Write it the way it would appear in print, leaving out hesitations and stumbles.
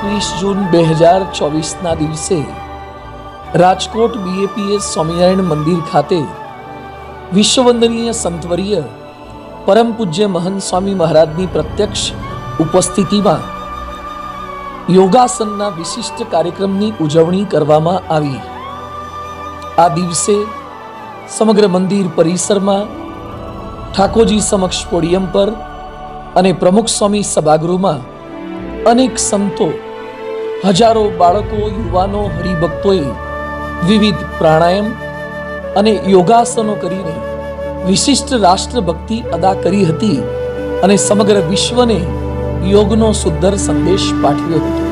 21 જૂન 2024ના દિવસે રાજકોટ BAPS સ્વામિનારાયણ મંદિર ખાતે વિશ્વવંદનીય સંતવર્ય પરમ પૂજ્ય મહંત સ્વામી મહારાજની પ્રત્યક્ષ ઉપસ્થિતિમાં યોગાસનના વિશિષ્ટ કાર્યક્રમની ઉજવણી કરવામાં આવી। આ દિવસે સમગ્ર મંદિર પરિસરમાં ઠાકોરજી સમક્ષ પોડિયમ પર અને પ્રમુખ સ્વામી સભાગૃહમાં અનેક સંતો, હજારો બાળકો, યુવાનો, હરિભક્તોએ વિવિધ પ્રાણાયામ અને યોગાસનો કરીને વિશિષ્ટ રાષ્ટ્રભક્તિ અદા કરી હતી અને સમગ્ર વિશ્વને યોગનો સુંદર સંદેશ પાઠવ્યો હતો।